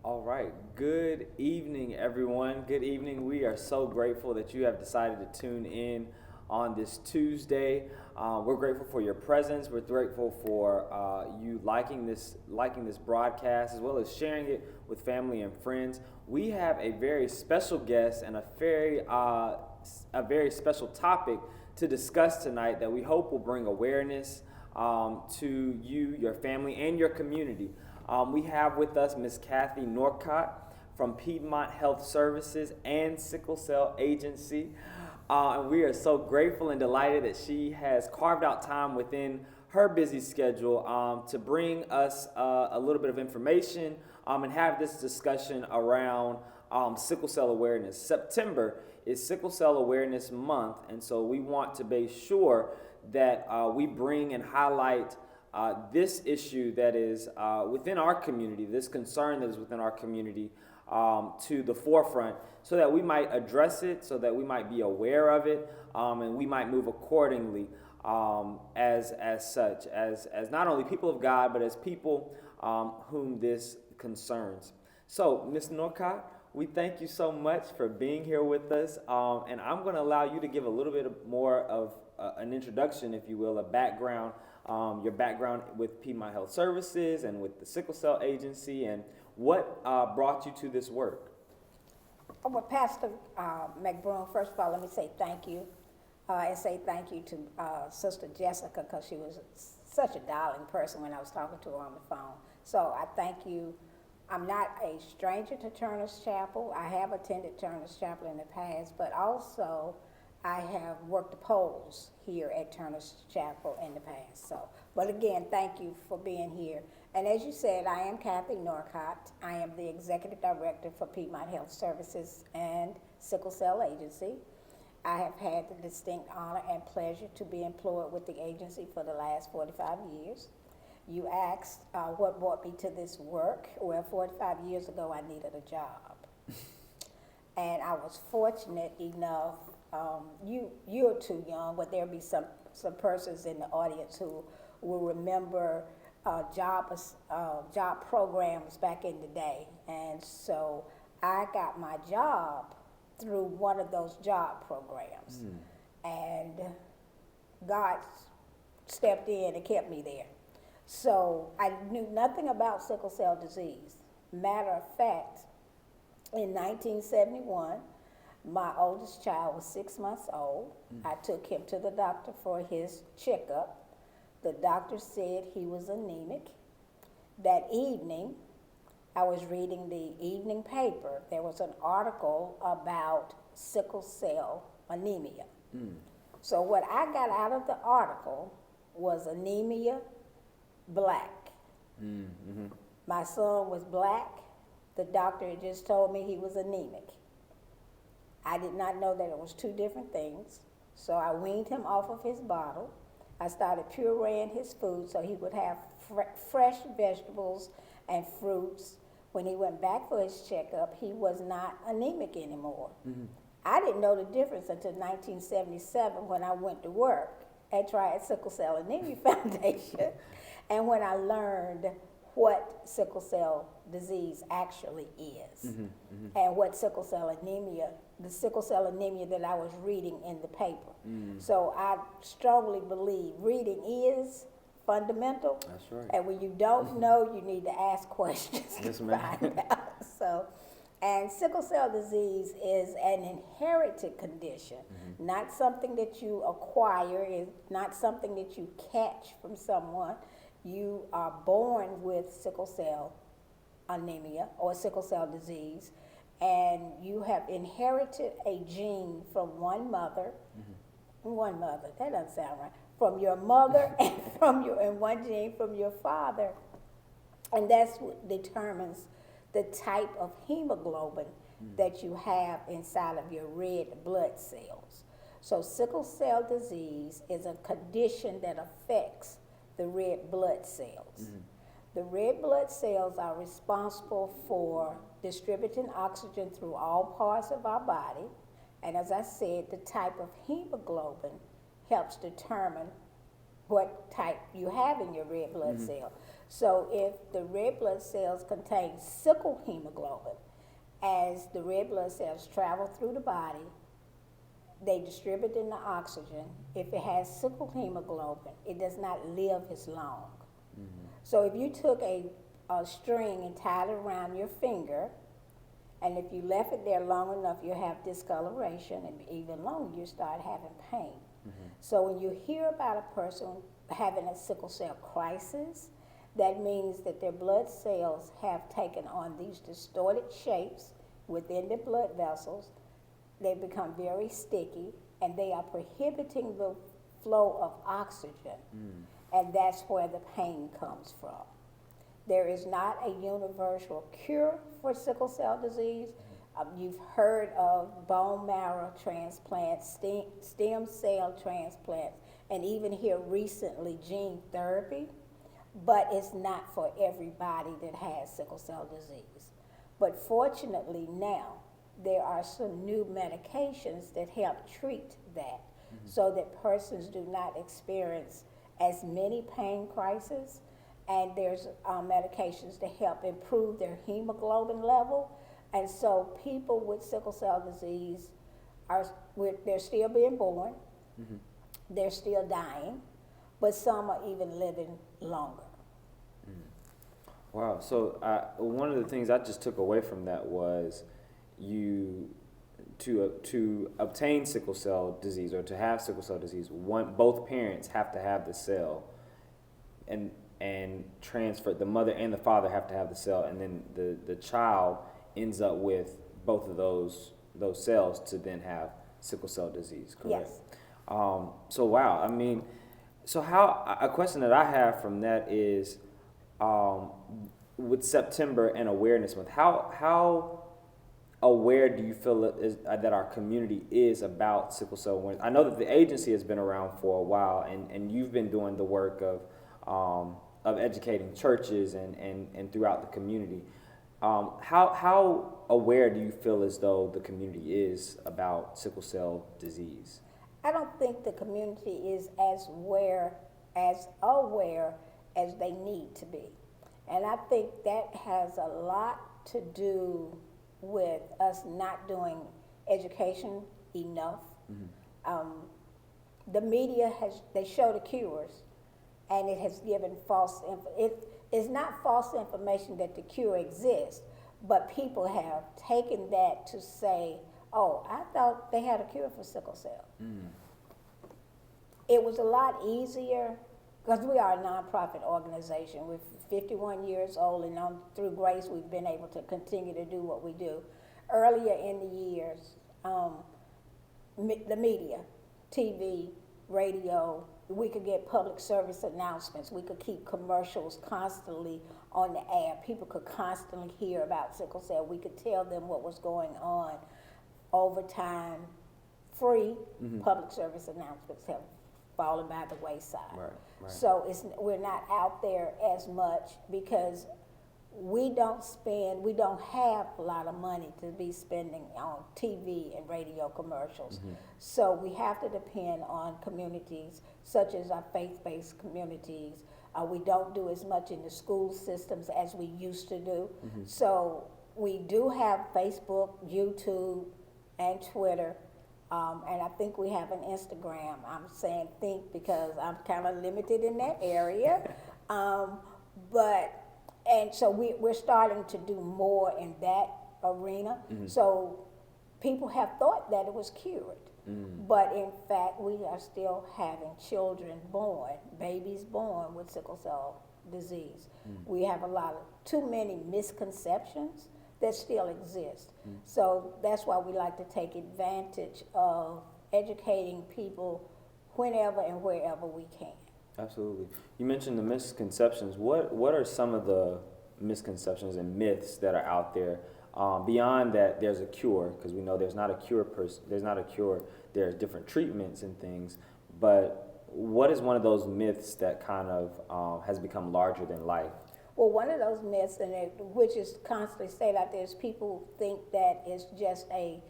All right. Good evening, everyone. Good evening. We are so grateful that you have decided to tune in on this Tuesday. We're grateful for your presence. We're grateful for you liking this broadcast, as well as sharing it with family and friends. We have a very special guest and a very special topic to discuss tonight that we hope will bring awareness to you, your family, and your community. We have with us Miss Kathy Norcott from Piedmont Health Services and Sickle Cell Agency. And we are so grateful and delighted that she has carved out time within her busy schedule to bring us a little bit of information and have this discussion around sickle cell awareness. September is Sickle Cell Awareness Month, and so we want to be sure that we bring and highlight this issue that is within our community, this concern that is within our community to the forefront so that we might address it, so that we might be aware of it, and we might move accordingly as such, as not only people of God, but as people whom this concerns. So, Ms. Norcott, we thank you so much for being here with us, and I'm going to allow you to give a little bit more of an introduction, if you will, a background, your background with Piedmont Health Services and with the Sickle Cell Agency, and what brought you to this work. Well, Pastor McBroom, first of all, let me say thank you, and say thank you to Sister Jessica, because she was such a darling person when I was talking to her on the phone. So I thank you. I'm not a stranger to Turner's Chapel. I have attended Turner's Chapel in the past, but also I have worked the polls here at Turner's Chapel in the past. So, but again, thank you for being here. And as you said, I am Kathy Norcott. I am the Executive Director for Piedmont Health Services and Sickle Cell Agency. I have had the distinct honor and pleasure to be employed with the agency for the last 45 years. You asked what brought me to this work. Well, 45 years ago, I needed a job. And I was fortunate enough, you're too young, but there'll be some persons in the audience who will remember job programs back in the day. And so I got my job through one of those job programs. And God stepped in and kept me there. So I knew nothing about sickle cell disease. Matter of fact, in 1971, my oldest child was 6 months old. I took him to the doctor for his checkup. The doctor said he was anemic. That evening, I was reading the evening paper. There was an article about sickle cell anemia. So what I got out of the article was anemia, black. My son was black. The doctor had just told me he was anemic. I did not know that it was two different things, so I weaned him off of his bottle. I started pureeing his food so he would have fresh vegetables and fruits. When he went back for his checkup, he was not anemic anymore. I didn't know the difference until 1977 when I went to work at Triad Sickle Cell Anemia Foundation, and when I learned what sickle cell disease actually is, and what sickle cell anemia, the sickle cell anemia that I was reading in the paper. So I strongly believe reading is fundamental. That's right. And when you don't know, you need to ask questions to find out. So, and sickle cell disease is an inherited condition, not something that you acquire, is not something that you catch from someone. You are born with sickle cell anemia or sickle cell disease, and you have inherited a gene from one mother, that doesn't sound right, from your mother and one gene from your father, and that's what determines the type of hemoglobin that you have inside of your red blood cells. So sickle cell disease is a condition that affects the red blood cells. The red blood cells are responsible for distributing oxygen through all parts of our body. And as I said, the type of hemoglobin helps determine what type you have in your red blood cell. So if the red blood cells contain sickle hemoglobin, as the red blood cells travel through the body, they distribute in the oxygen. If it has sickle hemoglobin, it does not live as long. Mm-hmm. So if you took a string and tied it around your finger, and if you left it there long enough, you have discoloration, and even longer, you start having pain. Mm-hmm. So when you hear about a person having a sickle cell crisis, that means that their blood cells have taken on these distorted shapes within the blood vessels. They become very sticky, and they are prohibiting the flow of oxygen, and that's where the pain comes from. There is not a universal cure for sickle cell disease. You've heard of bone marrow transplants, stem cell transplants, and even here recently gene therapy, but it's not for everybody that has sickle cell disease. But fortunately now, there are some new medications that help treat that, so that persons do not experience as many pain crises, and there's medications to help improve their hemoglobin level. And so people with sickle cell disease they're still being born, they're still dying, but some are even living longer. Wow. So one of the things I just took away from that was to obtain sickle cell disease, or to have sickle cell disease, both parents have to have the cell, and transfer. The mother and the father have to have the cell, and then the child ends up with both of those cells to then have sickle cell disease. Correct? Yes. So wow. I mean, so a question that I have from that is, with September and Awareness Month, how aware do you feel that our community is about sickle cell awareness? I know that the agency has been around for a while, and you've been doing the work of educating churches and throughout the community. How aware do you feel as though the community is about sickle cell disease? I don't think the community is as aware as they need to be. And I think that has a lot to do with us not doing education enough. Mm-hmm. The media they show the cures, and it has given it is not false information that the cure exists, but people have taken that to say, oh, I thought they had a cure for sickle cell. Mm. It was a lot easier, because we are a nonprofit organization. We're 51 years old, and through grace, we've been able to continue to do what we do. Earlier in the years, the media, TV, radio, we could get public service announcements. We could keep commercials constantly on the air. People could constantly hear about sickle cell. We could tell them what was going on. Over time, free public service announcements have fallen by the wayside. Right. So we're not out there as much because we don't have a lot of money to be spending on TV and radio commercials. Mm-hmm. So we have to depend on communities such as our faith-based communities. We don't do as much in the school systems as we used to do. Mm-hmm. So we do have Facebook, YouTube, and Twitter. And I think we have an Instagram. I'm saying think because I'm kind of limited in that area. And so we're starting to do more in that arena. Mm-hmm. So people have thought that it was cured. Mm. But in fact, we are still having babies born with sickle cell disease. Mm. We have too many misconceptions that still exist. Mm. So that's why we like to take advantage of educating people whenever and wherever we can. Absolutely. You mentioned the misconceptions. What are some of the misconceptions and myths that are out there beyond that there's a cure? Because we know there's not a cure. There's different treatments and things. But what is one of those myths that kind of has become larger than life? Well, one of those myths, which is constantly stated out there, is people think that it's just a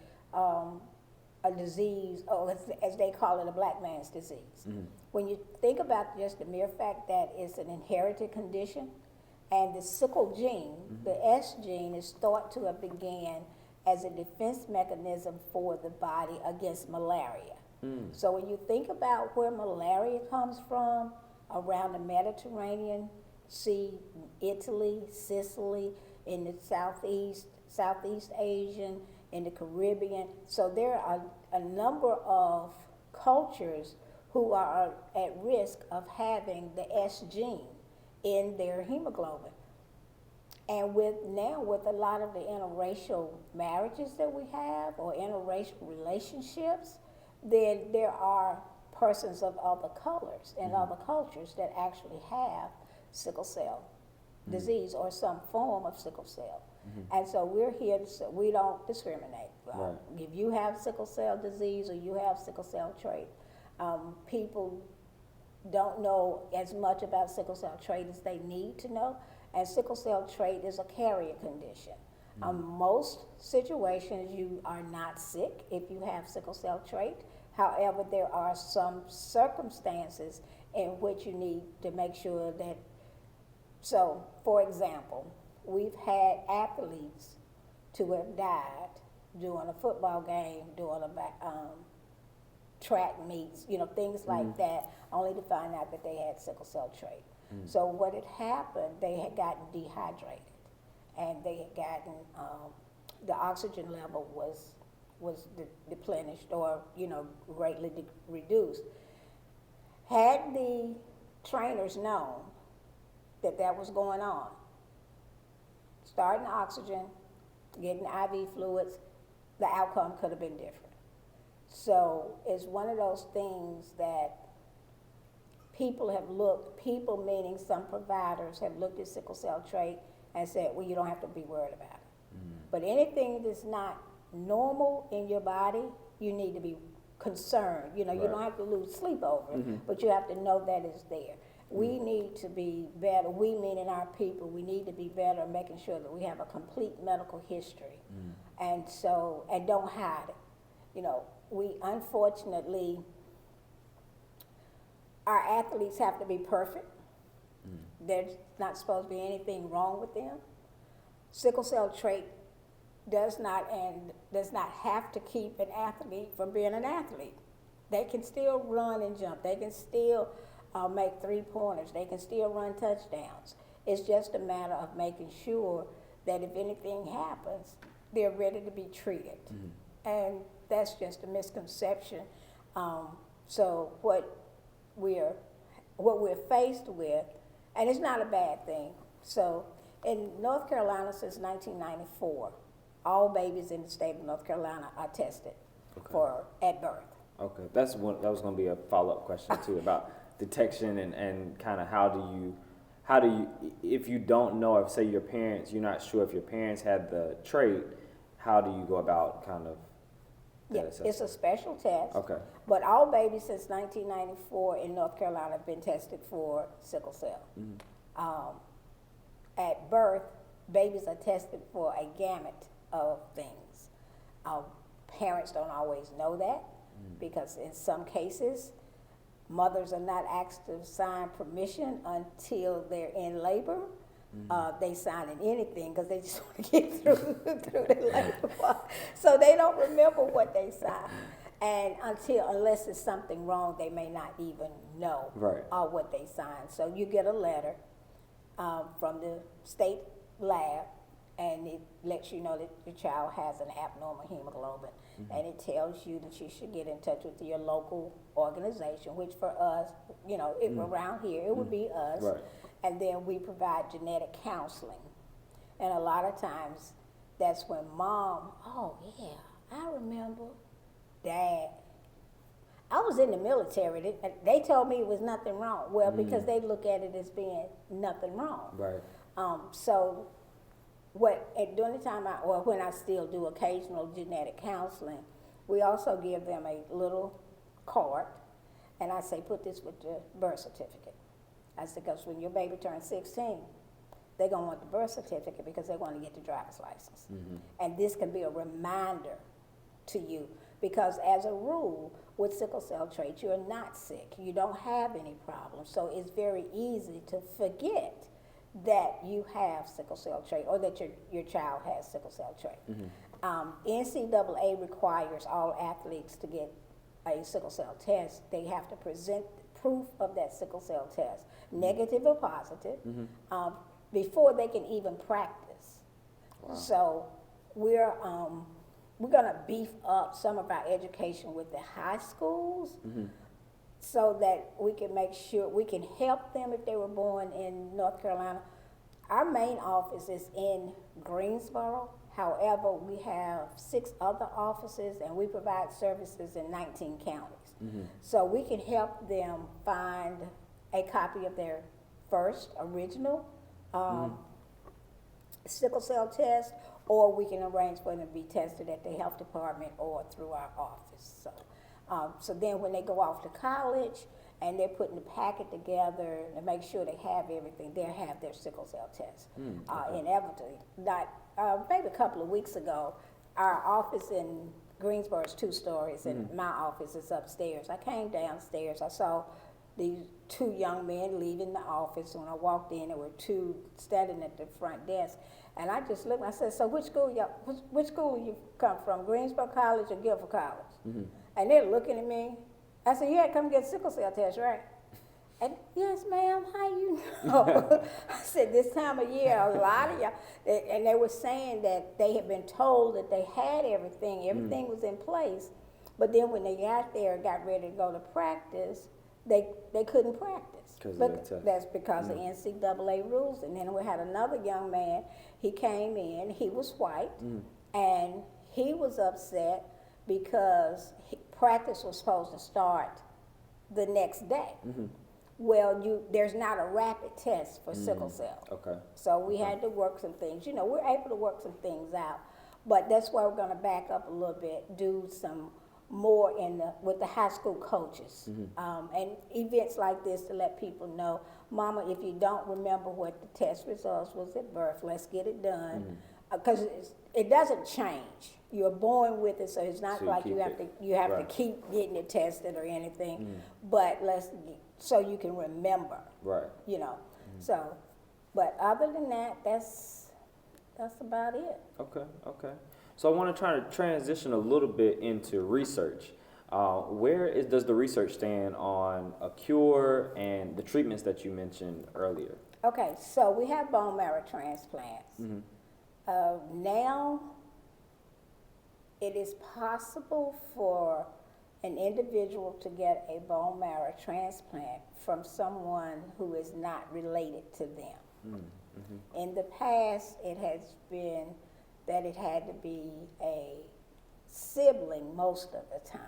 disease, or as they call it, a black man's disease. Mm-hmm. When you think about just the mere fact that it's an inherited condition, And the sickle gene, the S gene, is thought to have began as a defense mechanism for the body against malaria. So when you think about where malaria comes from, around the Mediterranean Sea, Italy, Sicily, in the Southeast Asian, in the Caribbean. So there are a number of cultures who are at risk of having the S gene in their hemoglobin. And with a lot of the interracial marriages that we have, or interracial relationships, then there are persons of other colors and other cultures that actually have sickle cell disease or some form of sickle cell. And so we're here to say we don't discriminate. Right. If you have sickle cell disease or you have sickle cell trait, people don't know as much about sickle cell trait as they need to know. And sickle cell trait is a carrier condition. Most situations you are not sick if you have sickle cell trait. However, there are some circumstances in which you need to make sure that, so for example, we've had athletes to have died during a football game, during a track meets, things like that, only to find out that they had sickle cell trait. So what had happened, they had gotten dehydrated, and they had gotten, the oxygen level was depleted or, greatly reduced. Had the trainers known that that was going on, starting oxygen, getting IV fluids, the outcome could have been different. So it's one of those things that people meaning some providers have looked at sickle cell trait and said, well, you don't have to be worried about it. But anything that's not normal in your body, you need to be concerned. You don't have to lose sleep over it, but you have to know that it's there. We need to be better, we meaning our people, we need to be better at making sure that we have a complete medical history. And don't hide it. We unfortunately, our athletes have to be perfect. There's not supposed to be anything wrong with them. Sickle cell trait does not have to keep an athlete from being an athlete. They can still run and jump. They can still make 3-pointers. They can still run touchdowns. It's just a matter of making sure that if anything happens, they're ready to be treated. And that's just a misconception. So what we're faced with, and it's not a bad thing. So in North Carolina since 1994, all babies in the state of North Carolina are tested at birth. Okay, that was going to be a follow-up question too about detection and kind of how do you, if you don't know, if say your parents, you're not sure if your parents had the trait, how do you go about kind of that assessment? It's a special test. Okay. But all babies since 1994 in North Carolina have been tested for sickle cell. At birth, babies are tested for a gamut of things. Parents don't always know that because in some cases, mothers are not asked to sign permission until they're in labor. They sign in anything because they just want to get through the labor. So they don't remember what they signed. And unless there's something wrong, they may not even know what they signed. So you get a letter from the state lab, and it lets you know that your child has an abnormal hemoglobin. And it tells you that you should get in touch with your local organization, which for us, if around here, it would be us. Right. And then we provide genetic counseling. And a lot of times, that's when mom, oh yeah, I remember, Dad, I was in the military. They told me it was nothing wrong. Well, because they look at it as being nothing wrong. Right. So during the time when I still do occasional genetic counseling, we also give them a little card, and I say, put this with your birth certificate. I said, because when your baby turns 16, they're going to want the birth certificate because they want to get the driver's license. And this can be a reminder to you because as a rule, with sickle cell trait, you're not sick. You don't have any problems. So it's very easy to forget that you have sickle cell trait or that your child has sickle cell trait. NCAA requires all athletes to get a sickle cell test. They have to present proof of that sickle cell test, negative or positive, before they can even practice. Wow. So we're going to beef up some of our education with the high schools so that we can make sure we can help them if they were born in North Carolina. Our main office is in Greensboro. However, we have 6 other offices and we provide services in 19 counties. So we can help them find a copy of their first original sickle cell test, or we can arrange for them to be tested at the health department or through our office. So then when they go off to college and they're putting the packet together to make sure they have everything, they'll have their sickle cell test. Inevitably, maybe a couple of weeks ago, our office in Greensboro is 2 stories and my office is upstairs. I came downstairs, I saw these 2 young men leaving the office. When I walked in, there were 2 standing at the front desk. And I just looked, I said, so which school you come from, Greensboro College or Guilford College? And they're looking at me. I said, you had to come get sickle cell test, right? And yes, ma'am, how you know? I said, this time of year, a lot of y'all, and they were saying that they had been told that they had everything was in place. But then when they got there and got ready to go to practice, they couldn't practice. That's because of NCAA rules. And then we had another young man, he came in, he was white, and he was upset because practice was supposed to start the next day. Well, there's not a rapid test for sickle cell. Okay. So we had to work some things. We're able to work some things out. But that's why we're going to back up a little bit, do some more with the high school coaches, and events like this to let people know, Mama, if you don't remember what the test results was at birth, let's get it done, because it doesn't change. You're born with it, so it's not so like you have to keep getting it tested or anything. But so you can remember, So, but other than that, that's about it. Okay. So I want to try to transition a little bit into research. Does the research stand on a cure and the treatments that you mentioned earlier? Okay, so we have bone marrow transplants. Now, it is possible for an individual to get a bone marrow transplant from someone who is not related to them. In the past, it has been that it had to be a sibling most of the time,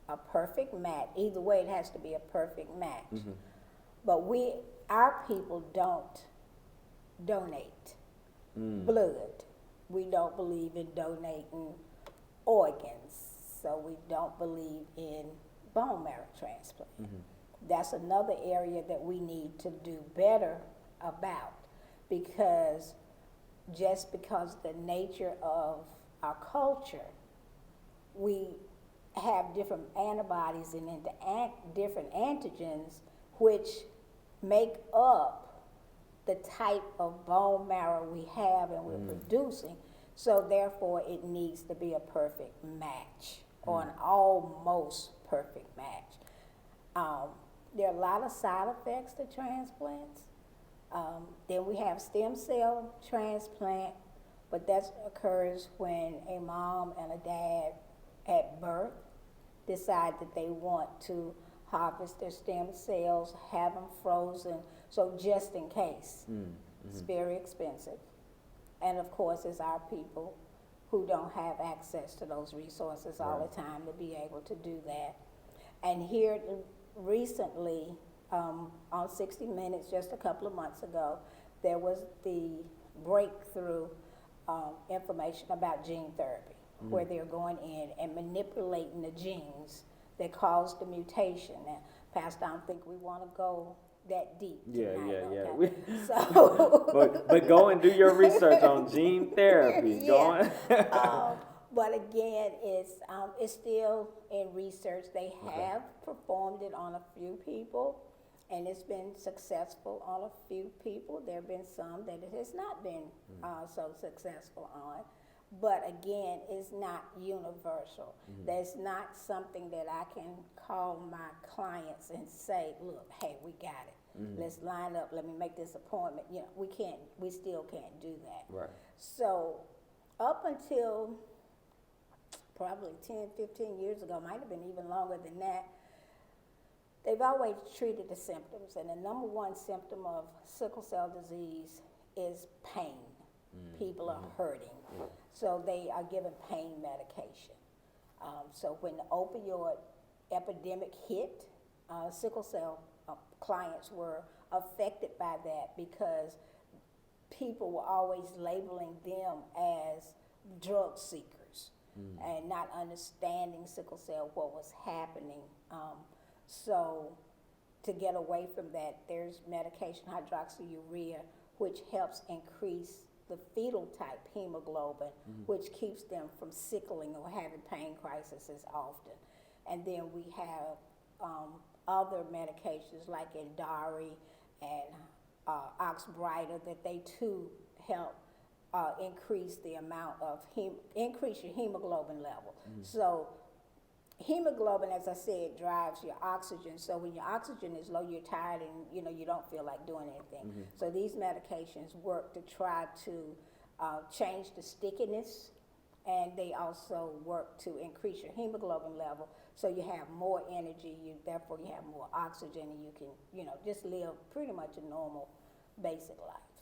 a perfect match. Either way, it has to be a perfect match. But our people don't donate blood. We don't believe in donating organs, so we don't believe in bone marrow transplant. That's another area that we need to do better about, because just because the nature of our culture, we have different antibodies and different antigens which make up the type of bone marrow we have and we're producing. So therefore, it needs to be a perfect match, or an almost perfect match. There are a lot of side effects to transplants. Then we have stem cell transplant, but that occurs when a mom and a dad at birth decide that they want to harvest their stem cells, have them frozen, so just in case. It's very expensive. And of course, it's our people who don't have access to those resources all the time to be able to do that. And here recently, on 60 Minutes, just a couple of months ago, there was the breakthrough information about gene therapy, where they're going in and manipulating the genes that cause the mutation. Now, Pastor, I don't think we want to go that deep tonight, okay? So, but go and do your research on gene therapy. But again, it's still in research. They have performed it on a few people. And it's been successful on a few people. There have been some that it has not been so successful on. But again, it's not universal. There's not something that I can call my clients and say, look, hey, we got it. Let's line up, let me make this appointment. You know, we still can't do that. Right. So up until probably 10, 15 years ago, might have been even longer than that, they've always treated the symptoms. And the number one symptom of sickle cell disease is pain. People are hurting. So they are given pain medication. So when the opioid epidemic hit, sickle cell clients were affected by that because people were always labeling them as drug seekers and not understanding sickle cell, what was happening. So to get away from that, there's medication, hydroxyurea, which helps increase the fetal type hemoglobin, which keeps them from sickling or having pain crises often. And then we have other medications like Endari and Oxbryta that they too help increase the amount of increase your hemoglobin level. So hemoglobin, as I said, drives your oxygen. So when your oxygen is low, you're tired and you don't feel like doing anything. So these medications work to try to change the stickiness, and they also work to increase your hemoglobin level. So you have more energy, therefore you have more oxygen, and you can just live pretty much a normal, basic life.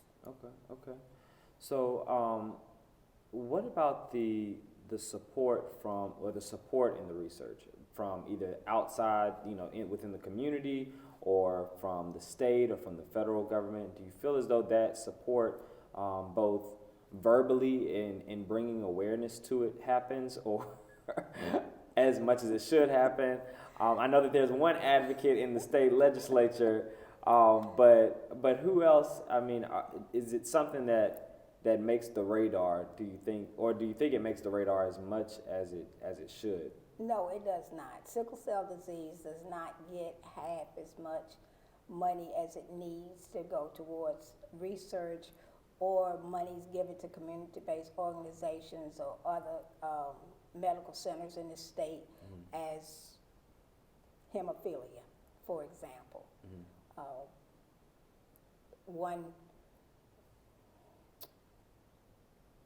Okay. So what about the support from, or the support in the research from either outside, within the community, or from the state or from the federal government? Do you feel as though that support, both verbally in bringing awareness to it, happens, or as much as it should happen? I know that there's one advocate in the state legislature, but who else? I mean, is it something that makes the radar, do you think, or do you think it makes the radar as much as it should? No, it does not. Sickle cell disease does not get half as much money as it needs to go towards research, or monies given to community-based organizations or other medical centers in the state as hemophilia, for example.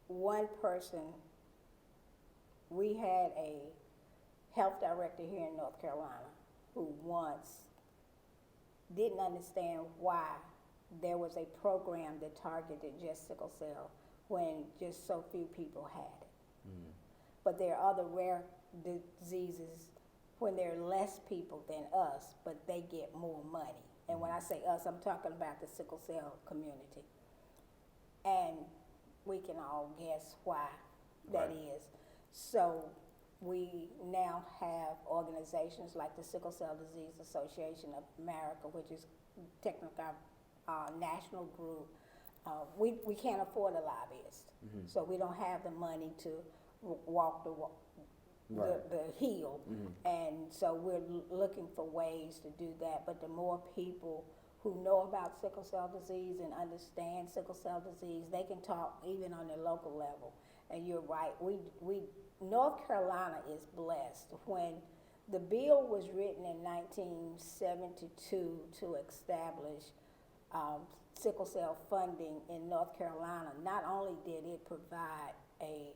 One person, we had a health director here in North Carolina who once didn't understand why there was a program that targeted just sickle cell when just so few people had it. But there are other rare diseases when there are less people than us, but they get more money. And when I say us, I'm talking about the sickle cell community. And we can all guess why that is. So we now have organizations like the Sickle Cell Disease Association of America, which is technically our national group. We can't afford a lobbyist, so we don't have the money to walk the hill, and so we're looking for ways to do that. But the more people who know about sickle cell disease and understand sickle cell disease, they can talk even on their local level. And you're right, North Carolina is blessed. When the bill was written in 1972 to establish sickle cell funding in North Carolina, not only did it provide a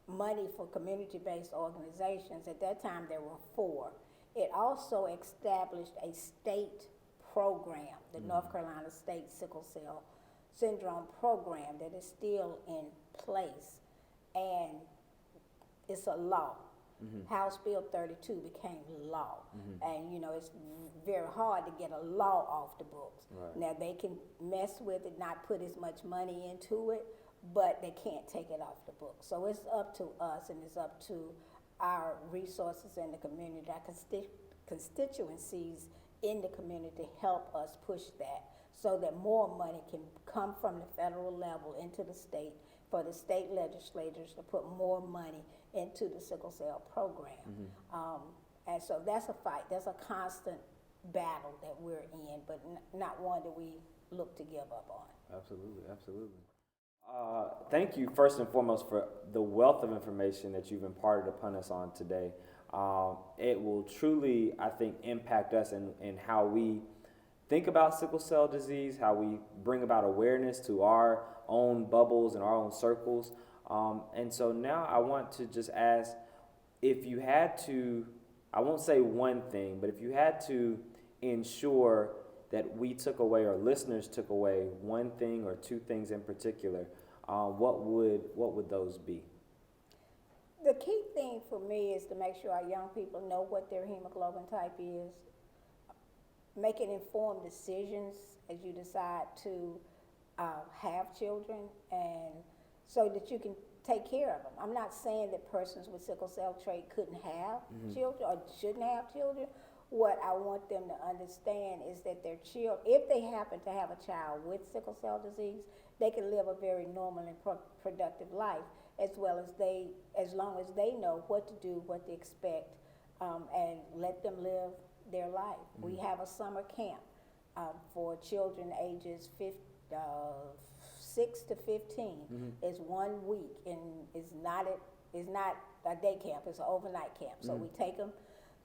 money for community-based organizations, at that time there were 4. It also established a state program, the North Carolina State Sickle Cell Syndrome Program, that is still in place, and it's a law. House Bill 32 became law, and it's very hard to get a law off the books. Now they can mess with it, not put as much money into it, but they can't take it off the books. So it's up to us, and it's up to our resources in the community, our constituencies in the community help us push that, so that more money can come from the federal level into the state, for the state legislators to put more money into the sickle cell program. And so that's a fight. That's a constant battle that we're in, but not one that we look to give up on. Absolutely, absolutely. Thank you, first and foremost, for the wealth of information that you've imparted upon us on today. It will truly, I think, impact us in how we think about sickle cell disease, how we bring about awareness to our own bubbles and our own circles. And so now I want to just ask, if you had to, I won't say one thing, but if you had to ensure that we took away, or listeners took away, one thing or two things in particular, what would those be? The key thing for me is to make sure our young people know what their hemoglobin type is, making informed decisions as you decide to have children, and so that you can take care of them. I'm not saying that persons with sickle cell trait couldn't have children or shouldn't have children. What I want them to understand is that their children, if they happen to have a child with sickle cell disease, they can live a very normal and productive life, as long as they know what to do, what to expect, and let them live their life. We have a summer camp for children ages 6 to 15. It's 1 week, and it's not a day camp. It's an overnight camp. So we take them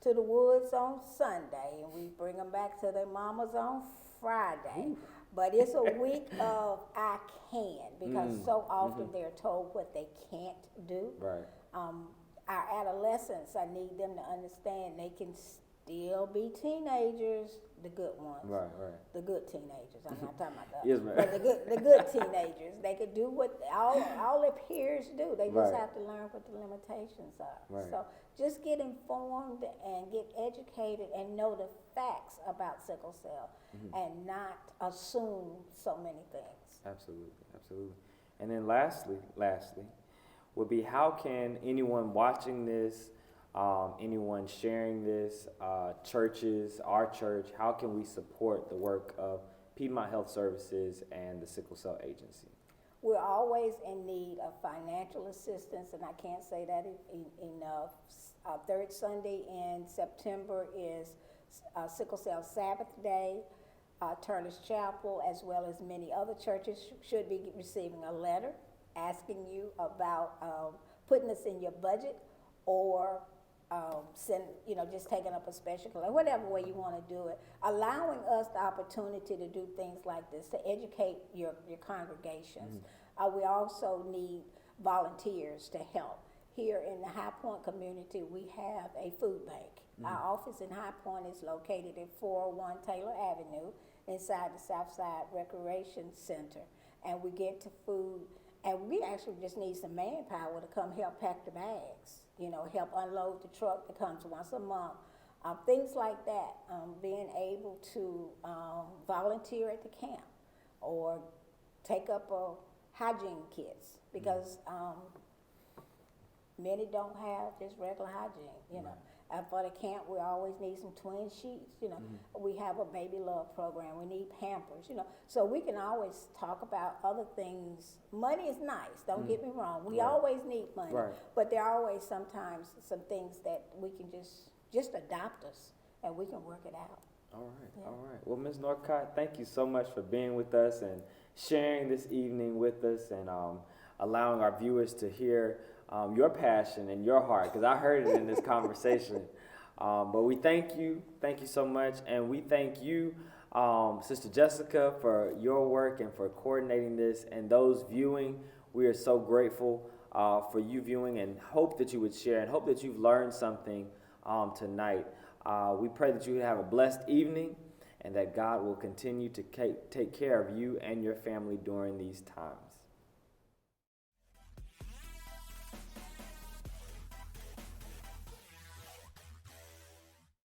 to the woods on Sunday, and we bring them back to their mamas on Friday. But it's a week of I can, because so often they're told what they can't do. Right. Our adolescents, I need them to understand they can still be teenagers, the good ones. Right. The good teenagers. I'm not talking about that. Yes, ma'am. But the good teenagers, they could do what all their peers do. They just Right. have to learn what the limitations are. Right. So just get informed and get educated and know the facts about sickle cell, and not assume so many things. Absolutely. And then lastly, would be, how can anyone watching this, anyone sharing this, churches, our church, how can we support the work of Piedmont Health Services and the Sickle Cell Agency? We're always in need of financial assistance, and I can't say that enough. Third Sunday in September is Sickle Cell Sabbath Day. Turner's Chapel, as well as many other churches, should be receiving a letter asking you about putting us in your budget, or just taking up a special class, whatever way you want to do it, allowing us the opportunity to do things like this, to educate your congregations. We also need volunteers to help. Here in the High Point community, we have a food bank. Our office in High Point is located at 401 Taylor Avenue, inside the Southside Recreation Center. And we get to food, and we actually just need some manpower to come help pack the bags, help unload the truck that comes once a month. Things like that, being able to volunteer at the camp, or take up hygiene kits, because many don't have just regular hygiene, For the camp, we always need some twin sheets, We have a baby love program. We need Pampers, So we can always talk about other things. Money is nice, don't get me wrong. We always need money. Right. But there are always sometimes some things that we can just adopt us, and we can work it out. All right. Well, Ms. Norcott, thank you so much for being with us and sharing this evening with us, and allowing our viewers to hear your passion and your heart, because I heard it in this conversation. But we thank you so much, and we thank you, Sister Jessica, for your work and for coordinating this, and those viewing. We are so grateful for you viewing, and hope that you would share, and hope that you've learned something tonight. We pray that you have a blessed evening, and that God will continue to take care of you and your family during these times.